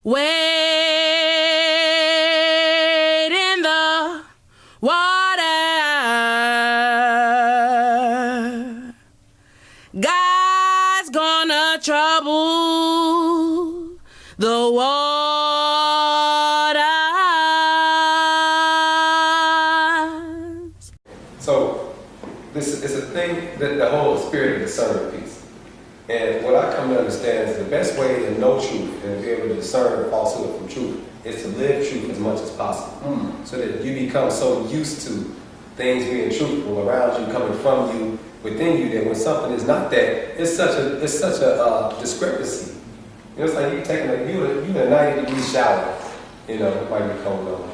Wade in the water. God's gonna trouble the waters. So this is a thing that the whole spirit of discernment piece. And what I come to understand is the best way to know truth and be able to discern falsehood from truth is to live truth as much as possible. So that you become so used to things being truthful around you, coming from you, within you, that when something is not that, it's such a discrepancy. You know, it's like you taking you in a 90-degree shower. You know, it might be cold on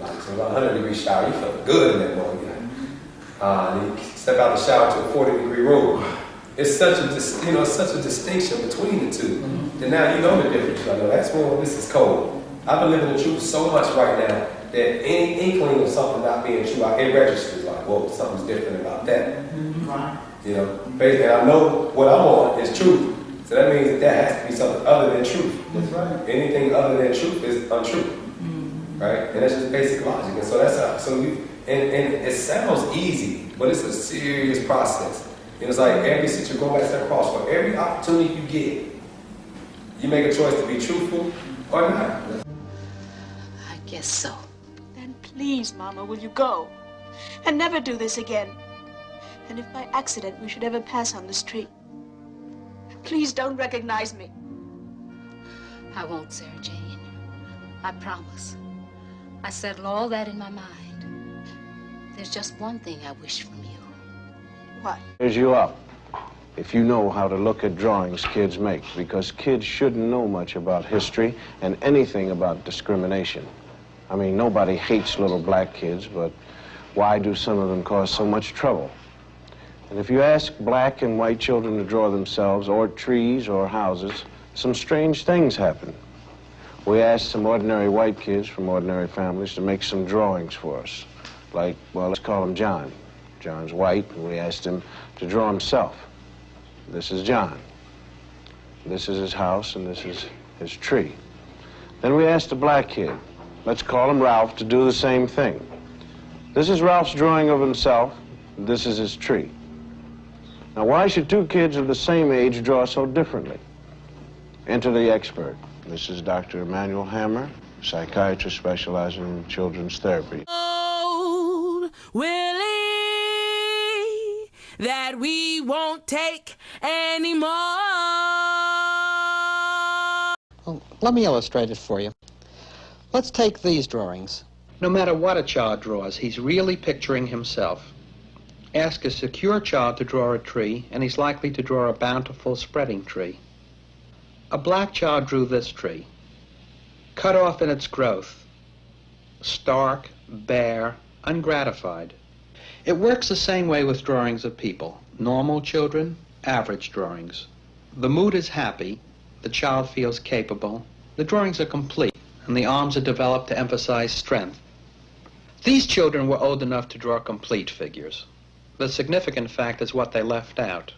like so about 100-degree shower, you feel good in that moment. And you step out the shower to a 40-degree room. It's such a distinction between the two. And now you know the difference. I know that's when this is cold. I've been living the truth so much right now that any inkling of something not being true, it registers like, whoa, something's different about that. Right. You know, basically, I know what I want is truth. So that means that has to be something other than truth. That's right. Anything other than truth is untrue. Right? And that's just basic logic. And so that's how, and it sounds easy, but it's a serious process. And it's like every situation, go back to that cross, for every opportunity you get, you make a choice to be truthful or not. I guess so. Then please, Mama, will you go? And never do this again. And if by accident we should ever pass on the street, please don't recognize me. I won't, Sarah Jane. I promise. I settled all that in my mind. There's just one thing I wish from you. What? Here's you up. If you know how to look at drawings kids make, because kids shouldn't know much about history and anything about discrimination. I mean, nobody hates little black kids, but why do some of them cause so much trouble? And if you ask black and white children to draw themselves, or trees, or houses, some strange things happen. We asked some ordinary white kids from ordinary families to make some drawings for us. Like, well, let's call him John. John's white, and we asked him to draw himself. This is John. This is his house, and this is his tree. Then we asked a black kid, let's call him Ralph, to do the same thing. This is Ralph's drawing of himself. This is his tree. Now, why should two kids of the same age draw so differently? Enter the expert. This is Dr. Emmanuel Hammer, psychiatrist specializing in children's therapy. Old Willie, that we won't take anymore. Well, let me illustrate it for you. Let's take these drawings. No matter what a child draws, he's really picturing himself. Ask a secure child to draw a tree, and he's likely to draw a bountiful, spreading tree. A black child drew this tree, cut off in its growth, stark, bare, ungratified. It works the same way with drawings of people. Normal children, average drawings. The mood is happy, the child feels capable, the drawings are complete, and the arms are developed to emphasize strength. These children were old enough to draw complete figures. The significant fact is what they left out.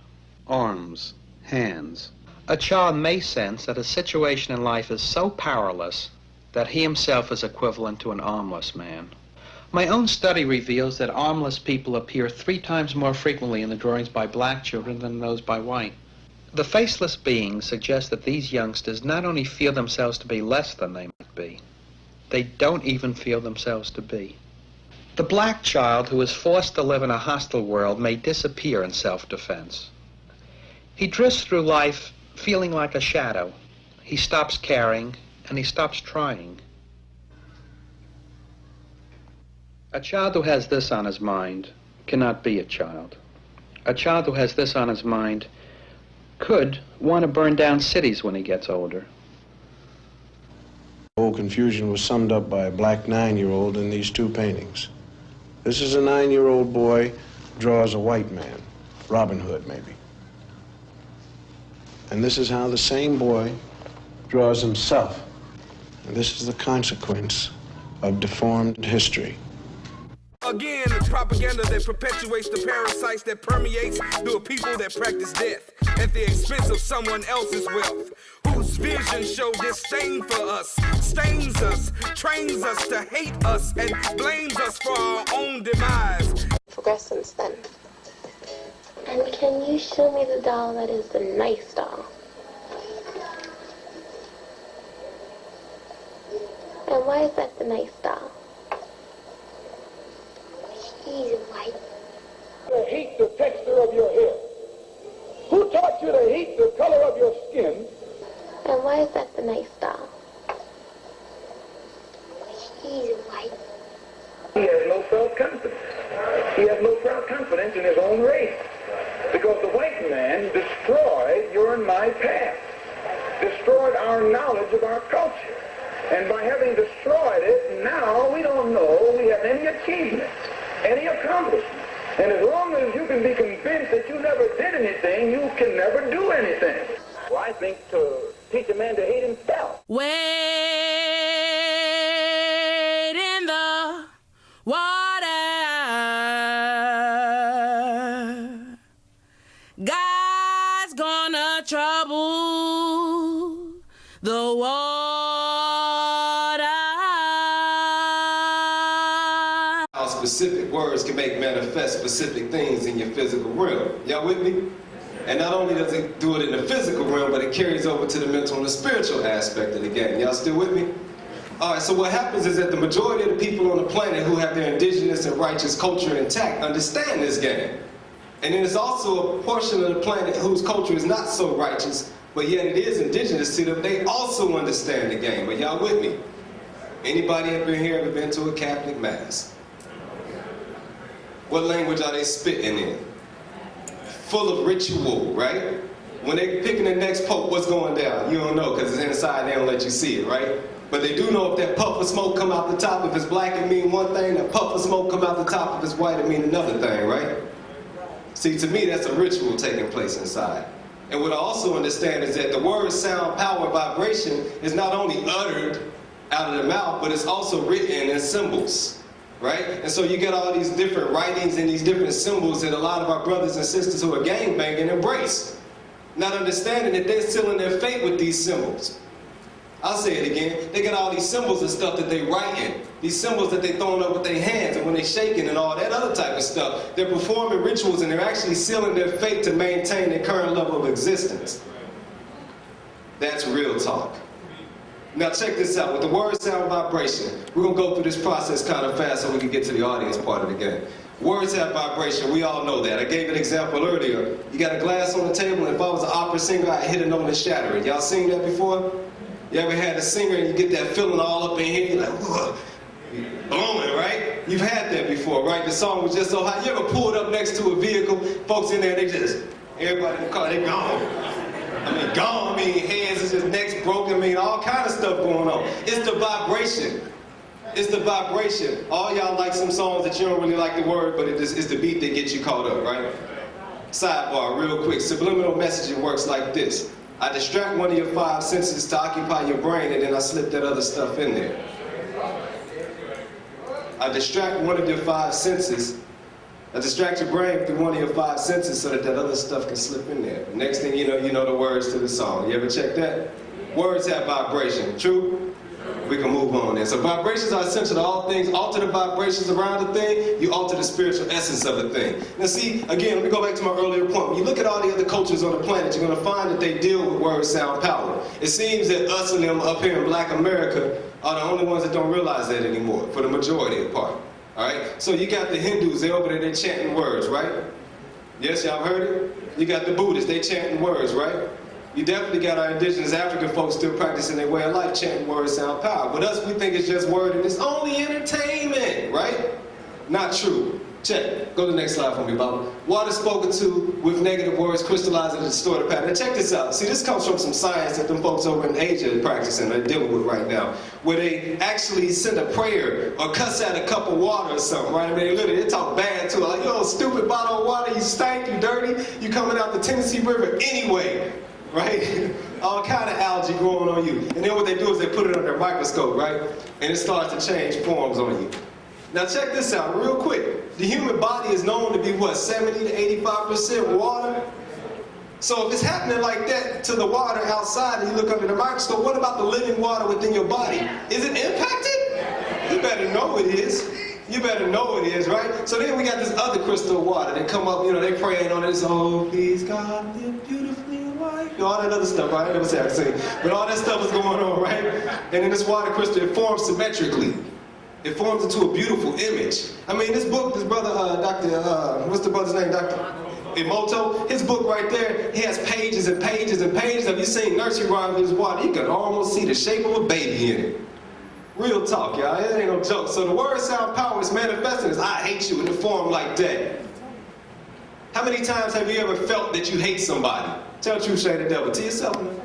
Arms, hands. A child may sense that a situation in life is so powerless that he himself is equivalent to an armless man. My own study reveals that armless people appear 3 times more frequently in the drawings by black children than those by white. The faceless beings suggest that these youngsters not only feel themselves to be less than they might be, they don't even feel themselves to be. The black child who is forced to live in a hostile world may disappear in self-defense. He drifts through life feeling like a shadow. He stops caring, and he stops trying. A child who has this on his mind cannot be a child. A child who has this on his mind could want to burn down cities when he gets older. The whole confusion was summed up by a black 9-year-old in these 2 paintings. This is a 9-year-old boy draws a white man, Robin Hood maybe. And this is how the same boy draws himself. And this is the consequence of deformed history. Again, it's propaganda that perpetuates the parasites that permeates through a people that practice death at the expense of someone else's wealth. Whose whose vision show disdain for us, stains us, trains us to hate us, and blames us for our own demise. Progress since then. And can you show me the doll that is the nice doll? And why is that the nice doll? He's white. To hate the texture of your hair? Who taught you to hate the color of your skin? And why is that the nice doll? He's white. He has no self-confidence. He has no self-confidence in his own race. Because the white man destroyed your and my past, destroyed our knowledge of our culture. And by having destroyed it, now we don't know we have any achievements, any accomplishments. And as long as you can be convinced that you never did anything, you can never do anything. Well, I think to teach a man to hate himself. Wade in the water. God's gonna trouble the water. How specific words can make manifest specific things in your physical realm. Y'all with me? And not only does it do it in the physical realm, but it carries over to the mental and the spiritual aspect of the game. Y'all still with me? All right, so what happens is that the majority of the people on the planet who have their indigenous and righteous culture intact understand this game. And then there's also a portion of the planet whose culture is not so righteous, but yet it is indigenous to them. They also understand the game. But y'all with me? Anybody up in here ever been to a Catholic Mass? What language are they spitting in? Full of ritual, right? When they're picking the next pope, what's going down? You don't know because it's inside, they don't let you see it, right? But they do know if that puff of smoke come out the top, if it's black it mean one thing, that puff of smoke come out the top, if it's white it mean another thing, right? See, to me, that's a ritual taking place inside. And what I also understand is that the word, sound, power, vibration is not only uttered out of the mouth, but it's also written in symbols. Right? And so you get all these different writings and these different symbols that a lot of our brothers and sisters who are gangbanging embrace. Not understanding that they're sealing their fate with these symbols. I'll say it again. They got all these symbols and stuff that they write in. These symbols that they throwing up with their hands and when they shaking and all that other type of stuff. They're performing rituals and they're actually sealing their fate to maintain their current level of existence. That's real talk. Now check this out, with the word, sound, vibration, we're going to go through this process kind of fast so we can get to the audience part of the game. Words have vibration, we all know that. I gave an example earlier. You got a glass on the table, and if I was an opera singer, I'd hit a note and shatter it. Y'all seen that before? You ever had a singer and you get that feeling all up in here, you're like, whoa, blowing, right? You've had that before, right? The song was just so hot. You ever pulled up next to a vehicle, folks in there, they just, everybody in the car, they gone. I mean, gone, I mean, hands is just necks broken, I mean, all kind of stuff going on. It's the vibration. It's the vibration. All y'all like some songs that you don't really like the word, but it's the beat that gets you caught up, right? Sidebar, real quick. Subliminal messaging works like this. I distract one of your 5 senses to occupy your brain, and then I slip that other stuff in there. I distract one of your 5 senses. I distract your brain through one of your 5 senses so that other stuff can slip in there. The next thing you know the words to the song. You ever check that? Words have vibration. True? We can move on there. So vibrations are essential to all things. Alter the vibrations around the thing, you alter the spiritual essence of the thing. Now see, again, let me go back to my earlier point. When you look at all the other cultures on the planet, you're going to find that they deal with word, sound, power. It seems that us and them up here in Black America are the only ones that don't realize that anymore, for the majority of the part. All right? So you got the Hindus, they're over there, they're chanting words, right? Yes, y'all heard it? You got the Buddhists, they chanting words, right? You definitely got our indigenous African folks still practicing their way of life, chanting word, sound, power. But us, we think it's just word and it's only entertainment, right? Not true. Check. Go to the next slide for me, Baba. Water spoken to with negative words crystallize and distort a pattern. Now check this out. See, this comes from some science that them folks over in Asia are practicing, they're dealing with right now, where they actually send a prayer or cuss out a cup of water or something, right? I mean, they talk bad to it. Like, yo, stupid bottle of water, you stank, you dirty, you coming out the Tennessee River anyway. Right? All kind of algae growing on you. And then what they do is they put it under a microscope, right? And it starts to change forms on you. Now check this out real quick. The human body is known to be what, 70 to 85% water? So if it's happening like that to the water outside and you look under the microscope, what about the living water within your body? Is it impacted? You better know it is. You better know it is, right? So then we got this other crystal water that come up, you know, they praying on this, oh, please God, live beautifully in life. All that other stuff, right? I never said I sing. But all that stuff is going on, right? And in this water crystal, it forms symmetrically. It forms into a beautiful image. I mean, this book, this brother, what's the brother's name, Dr. Emoto? His book right there, he has pages and pages and pages. Have you seen nursery rhymes with this water? You can almost see the shape of a baby in it. Real talk, y'all. It ain't no joke. So the word sound power is manifesting as I hate you in the form like that. How many times have you ever felt that you hate somebody? Tell the truth, shame the devil. To yourself, man.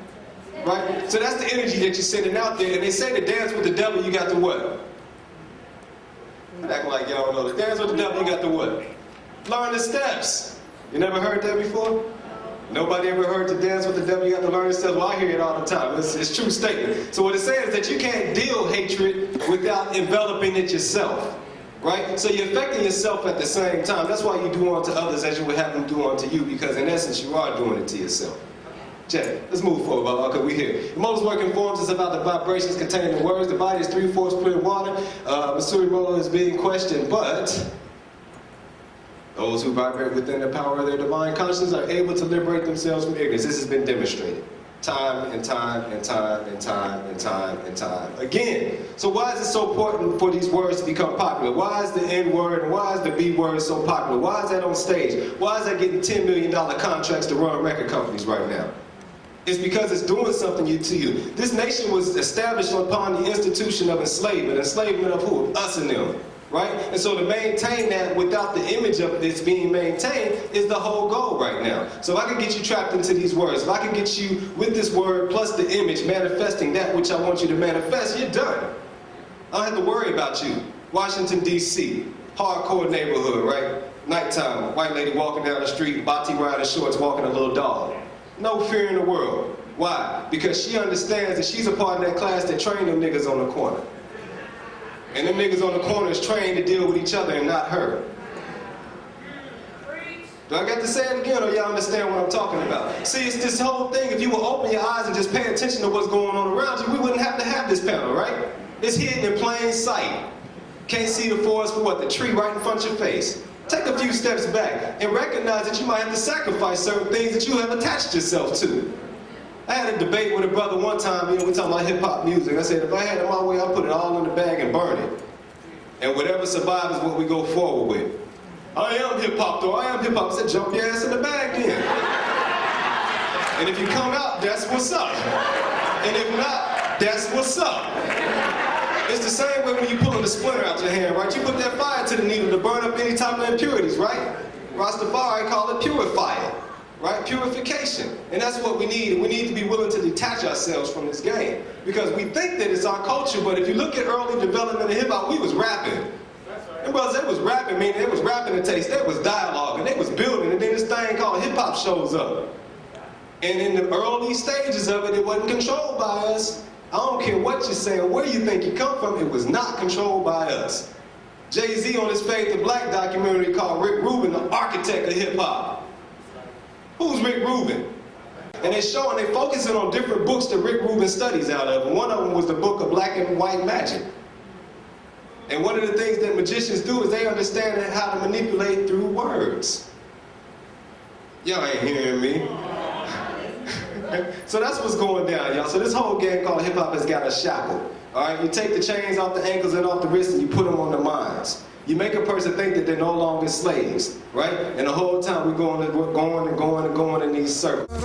Right? So that's the energy that you're sending out there. And they say to dance with the devil, you got to what? I'm acting like y'all don't know. To dance with the devil, you got to what? Learn the steps. You never heard that before? Nobody ever heard to dance with the devil, you got to learn the steps? Well, I hear it all the time. It's a true statement. So what it's saying is that you can't deal hatred without enveloping it yourself. Right? So you're affecting yourself at the same time. That's why you do unto others as you would have them do unto you, because in essence you are doing it to yourself. Check. Let's move forward, Baba, because we're here. The most working forms is about the vibrations contained in words. The body is 3/4 pure water. Masuri Rolo is being questioned, but those who vibrate within the power of their divine consciousness are able to liberate themselves from ignorance. This has been demonstrated time and time and time and time and time and time again. So why is it so important for these words to become popular? Why is the N word and why is the B word so popular? Why is that on stage? Why is that getting $10 million contracts to run record companies right now? It's because it's doing something to you. This nation was established upon the institution of enslavement. Enslavement of who? Us and them. Right? And so to maintain that without the image of this being maintained is the whole goal right now. So if I can get you trapped into these words, if I can get you with this word plus the image manifesting that which I want you to manifest, you're done. I don't have to worry about you. Washington, D.C., hardcore neighborhood, right? Nighttime, white lady walking down the street, bati riding shorts, walking a little dog. No fear in the world. Why? Because she understands that she's a part of that class that trained them niggas on the corner. And them niggas on the corner is trained to deal with each other and not her. Do I got to say it again, or y'all understand what I'm talking about? See, it's this whole thing. If you will open your eyes and just pay attention to what's going on around you, we wouldn't have to have this panel, right? It's hidden in plain sight. Can't see the forest for what? The tree right in front of your face. Take a few steps back and recognize that you might have to sacrifice certain things that you have attached yourself to. I had a debate with a brother one time, we talking about hip-hop music. I said, if I had it my way, I'd put it all in the bag and burn it. And whatever survives is what we go forward with. I am hip-hop though, I am hip-hop. I said, jump your ass in the bag then. And if you come out, that's what's up. And if not, that's what's up. It's the same way when you pulling the splinter out your hand, right? You put that fire to the needle to burn up any type of impurities, right? Rastafari call it purifying. Right? Purification. And that's what we need. We need to be willing to detach ourselves from this game. Because we think that it's our culture, but if you look at early development of hip-hop, we was rapping. And brothers, they was rapping, meaning they was rapping to taste. They was dialogue, and they was building, and then this thing called hip-hop shows up. And in the early stages of it, it wasn't controlled by us. I don't care what you're saying, where you think you come from, it was not controlled by us. Jay-Z on his Fade to Black documentary called Rick Rubin, the architect of hip-hop. Who's Rick Rubin? And they're showing, they're focusing on different books that Rick Rubin studies out of. And one of them was the book of Black and White Magic. And one of the things that magicians do is they understand how to manipulate through words. Y'all ain't hearing me. So that's what's going down, y'all. So this whole game called hip-hop has got us shackled. All right, you take the chains off the ankles and off the wrists and you put them on their minds. You make a person think that they're no longer slaves, right? And the whole time we're going and going and going and going in these circles.